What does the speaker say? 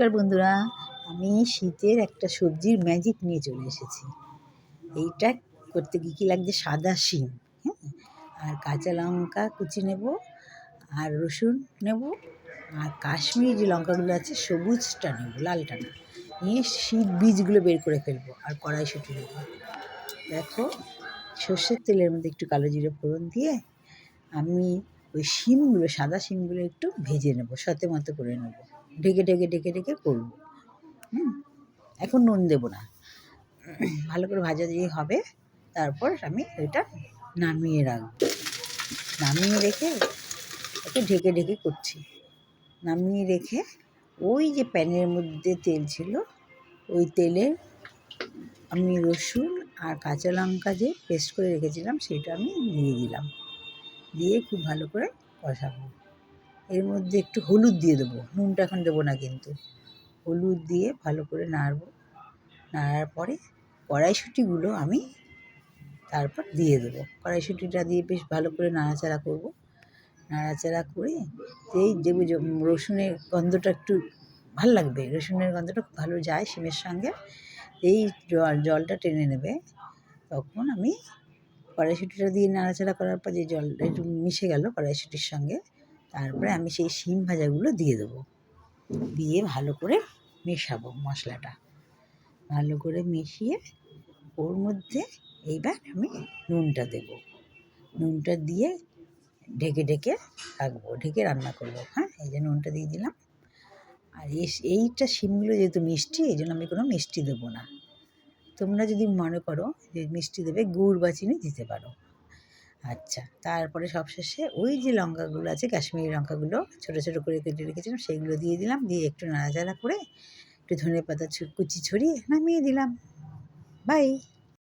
নমস্কার বন্ধুরা, আমি শীতের একটা সবজির ম্যাজিক নিয়ে চলে এসেছি। এইটা করতে কী লাগছে, সাদা শিম, হ্যাঁ, আর কাঁচা লঙ্কা কুচি নেব, আর রসুন নেব, আর কাশ্মীরি যে লঙ্কাগুলো আছে সবুজটা নেব, লালটা না, নিয়ে শীত বীজগুলো বের করে ফেলবো, আর কড়াইশুঁটি নেব। দেখো, সর্ষের তেলের মধ্যে একটু কালো জিরে ফোড়ন দিয়ে আমি ওই শিমগুলো, সাদা শিমগুলো একটু ভেজে নেব, সতে মতো করে নেব, ঢেকে ঢেকে ঢেকে ঢেকে করবো। এখন নুন দেবো না, ভালো করে ভাজা দিয়ে হবে। তারপর আমি ওইটা নামিয়ে রাখবো, নামিয়ে রেখে ওকে ঢেকে ঢেকে করছি। নামিয়ে রেখে ওই যে প্যানের মধ্যে তেল ছিল, ওই তেলে আমি রসুন আর কাঁচা লঙ্কা যে পেস্ট করে রেখেছিলাম সেটা আমি দিয়ে দিলাম, দিয়ে খুব ভালো করে কষাবো। এর মধ্যে একটু হলুদ দিয়ে দেবো, নুনটা এখন দেবো না কিন্তু। হলুদ দিয়ে ভালো করে নাড়বো, নাড়ার পরে কড়াইশুঁটিগুলো আমি তারপর দিয়ে দেবো। কড়াইশুঁটিটা দিয়ে বেশ ভালো করে নাড়াচাড়া করব। নাড়াচাড়া করে এই দেবো, রসুনের গন্ধটা একটু ভাল লাগবে, রসুনের গন্ধটা খুব ভালো যায় শিমের সঙ্গে। এই জলটা টেনে নেবে, তখন আমি কড়াইশুঁটিটা দিয়ে নাড়াচাড়া করার পর যে জলটা একটু মিশে গেল কড়াইশুঁটির সঙ্গে, তারপরে আমি সেই শিম ভাজাগুলো দিয়ে দেবো, দিয়ে ভালো করে মেশাবো মশলাটা। ভালো করে মিশিয়ে ওর মধ্যে এইবার আমি নুনটা দেবো, নুনটা দিয়ে ঢেকে ঢেকে রাখবো, ঢেকে রান্না করবো। হ্যাঁ, এই যে নুনটা দিয়ে দিলাম। আর এইটা শিমগুলো যেহেতু মিষ্টি, এই জন্য আমি কোনো মিষ্টি দেবো না। তোমরা যদি মনে করো যে মিষ্টি দেবে, গুড় বা চিনি দিতে পারো। আচ্ছা, তারপরে সবশেষে ওই যে লঙ্কাগুলো আছে, কাশ্মীরি লঙ্কাগুলো ছোটো ছোটো করে কেটে রেখেছিলাম, সেইগুলো দিয়ে দিলাম, দিয়ে একটু নাড়াচাড়া করে একটু ধনেপাতা কুচি ছড়িয়ে নামিয়ে দিলাম। বাই।